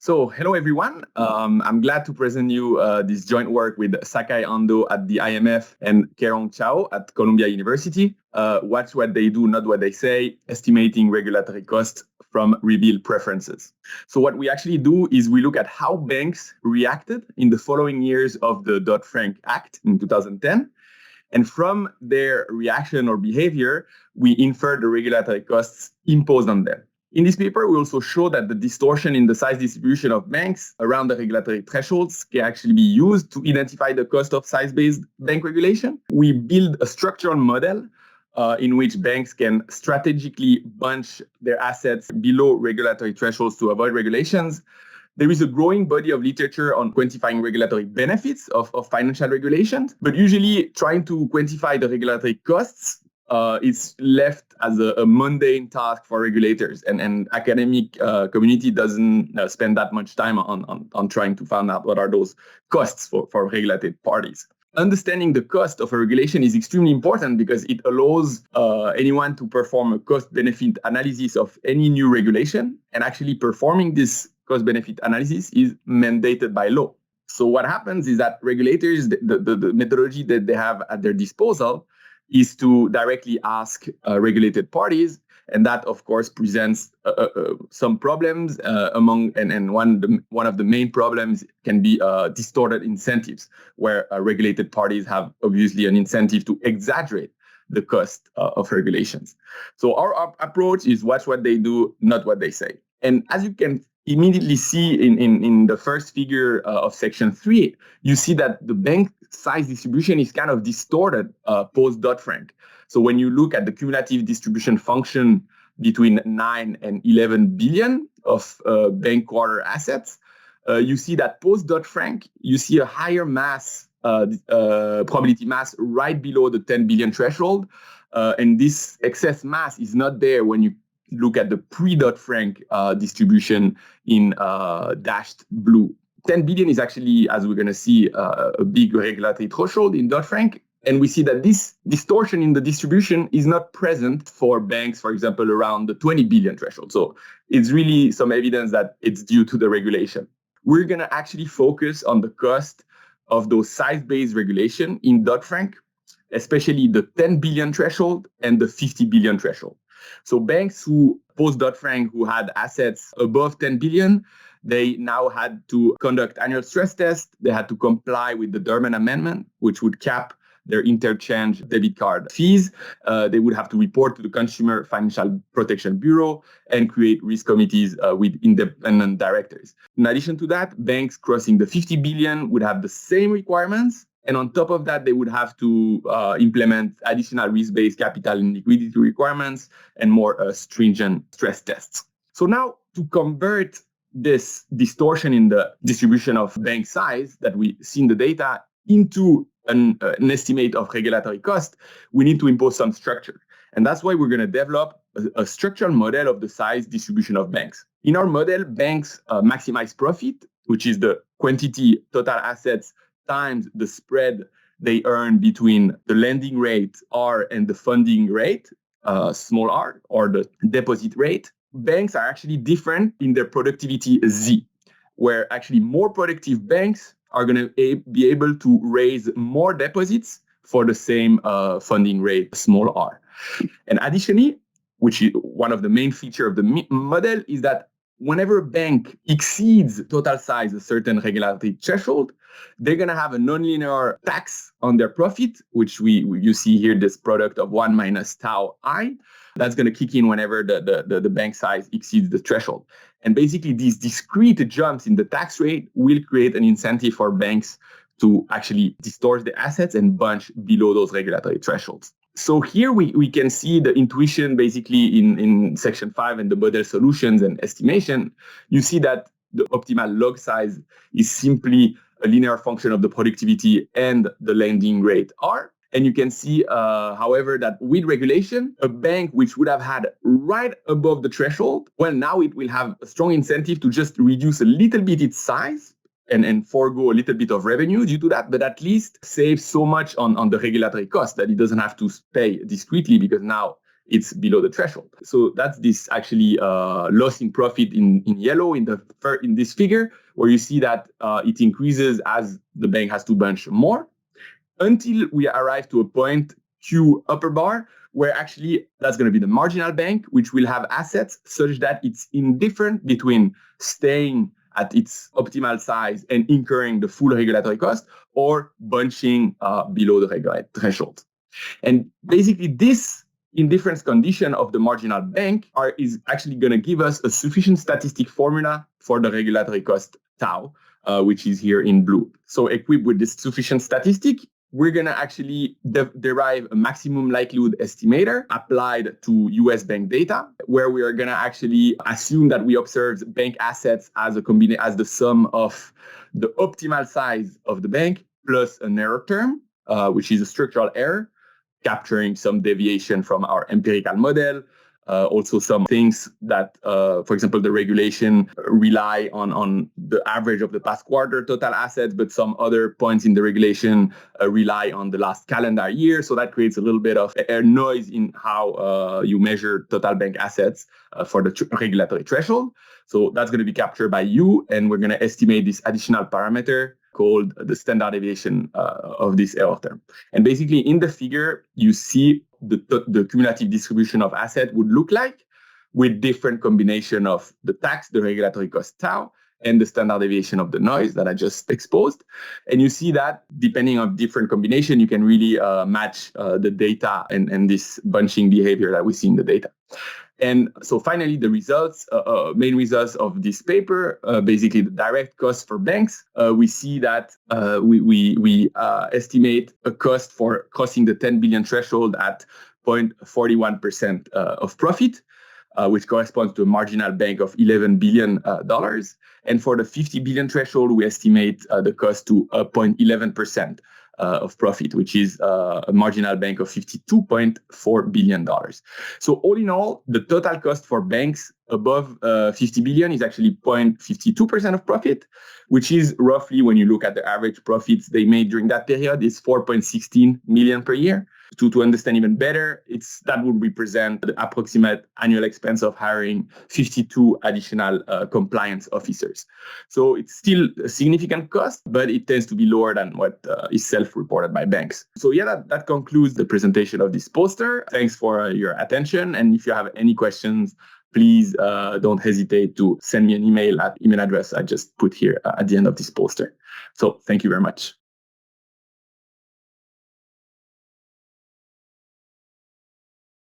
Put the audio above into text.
So, hello everyone. I'm glad to present you this joint work with Sakai Ando at the IMF and Kerong Chao at Columbia University. Watch what they do, not what they say, estimating regulatory costs from revealed preferences. So what we actually do is we look at how banks reacted in the following years of the Dodd-Frank Act in 2010. And from their reaction or behavior, we infer the regulatory costs imposed on them. In this paper, we also show that the distortion in the size distribution of banks around the regulatory thresholds can actually be used to identify the cost of size-based bank regulation. We build a structural model in which banks can strategically bunch their assets below regulatory thresholds to avoid regulations. There is a growing body of literature on quantifying regulatory benefits of financial regulations, but usually trying to quantify the regulatory costs is left as a mundane task for regulators, and academic community doesn't spend that much time on trying to find out what are those costs for regulated parties. Understanding the cost of a regulation is extremely important because it allows anyone to perform a cost-benefit analysis of any new regulation, and actually performing this cost-benefit analysis is mandated by law. So what happens is that regulators, the methodology that they have at their disposal is to directly ask regulated parties, and that of course presents some problems and one of the main problems can be distorted incentives, where regulated parties have obviously an incentive to exaggerate the cost of regulations. So our approach is watch what they do, not what they say. And as you can immediately see in the first figure of section 3, you see that the bank size distribution is kind of distorted post Dodd-Frank. So when you look at the cumulative distribution function between 9 and 11 billion of bank quarter assets, you see that post Dodd-Frank, you see a higher mass, probability mass right below the 10 billion threshold. And this excess mass is not there when you look at the pre-Dodd-Frank distribution in dashed blue. 10 billion is actually, as we're going to see, a big regulatory threshold in Dodd-Frank. And we see that this distortion in the distribution is not present for banks, for example, around the 20 billion threshold. So it's really some evidence that it's due to the regulation. We're going to actually focus on the cost of those size-based regulation in Dodd-Frank, especially the 10 billion threshold and the 50 billion threshold. So banks who post Dodd-Frank who had assets above 10 billion, they now had to conduct annual stress tests. They had to comply with the Durbin Amendment, which would cap their interchange debit card fees. They would have to report to the Consumer Financial Protection Bureau and create risk committees with independent directors. In addition to that, banks crossing the 50 billion would have the same requirements. And on top of that, they would have to implement additional risk-based capital and liquidity requirements and more stringent stress tests. So now to convert this distortion in the distribution of bank size that we see in the data into an estimate of regulatory cost, we need to impose some structure. And that's why we're going to develop a structural model of the size distribution of banks. In our model, banks maximize profit, which is the quantity total assets times the spread they earn between the lending rate R and the funding rate, small r, or the deposit rate. Banks are actually different in their productivity Z, where actually more productive banks are going to be able to raise more deposits for the same funding rate, small r. And additionally, which is one of the main features of the model, is that whenever a bank exceeds total size a certain regulatory threshold, they're going to have a nonlinear tax on their profit, which you see here, this product of 1 minus tau I. That's going to kick in whenever the bank size exceeds the threshold. And basically, these discrete jumps in the tax rate will create an incentive for banks to actually distort the assets and bunch below those regulatory thresholds. So here we can see the intuition basically in section 5 and the model solutions and estimation. You see that the optimal log size is simply a linear function of the productivity and the lending rate R. And you can see, however, that with regulation, a bank which would have had right above the threshold, well, now it will have a strong incentive to just reduce a little bit its size and forego a little bit of revenue due to that, but at least save so much on the regulatory cost that it doesn't have to pay discretely, because now it's below the threshold. So that's this actually loss in profit in yellow in this figure, where you see that it increases as the bank has to bunch more, until we arrive to a point Q upper bar, where actually that's going to be the marginal bank, which will have assets such that it's indifferent between staying at its optimal size and incurring the full regulatory cost, or bunching below the regulatory threshold. And basically this indifference condition of the marginal bank is actually going to give us a sufficient statistic formula for the regulatory cost tau, which is here in blue. So equipped with this sufficient statistic, we're going to actually derive a maximum likelihood estimator applied to US bank data, where we are going to actually assume that we observed bank assets as the sum of the optimal size of the bank plus an error term, which is a structural error, capturing some deviation from our empirical model. Also some things that, for example, the regulation rely on the average of the past quarter total assets, but some other points in the regulation rely on the last calendar year. So that creates a little bit of a noise in how you measure total bank assets for the regulatory threshold. So that's going to be captured by you, and we're going to estimate this additional parameter called the standard deviation of this error term. And basically in the figure, you see the cumulative distribution of asset would look like, with different combination of the tax, the regulatory cost tau, and the standard deviation of the noise that I just exposed. And you see that depending on different combination, you can really match the data and this bunching behavior that we see in the data. And so finally, the results, main results of this paper, basically the direct cost for banks, we see that we estimate a cost for crossing the 10 billion threshold at 0.41% of profit, which corresponds to a marginal bank of $11 billion. And for the 50 billion threshold, we estimate the cost to 0.11%. Of profit, which is a marginal bank of $52.4 billion. So all in all, the total cost for banks above 50 billion is actually 0.52% of profit, which is roughly, when you look at the average profits they made during that period, is 4.16 million per year. To understand even better, that would represent the approximate annual expense of hiring 52 additional compliance officers. So it's still a significant cost, but it tends to be lower than what is self-reported by banks. So yeah, that concludes the presentation of this poster. Thanks for your attention. And if you have any questions, please don't hesitate to send me an email at email address I just put here at the end of this poster. So thank you very much.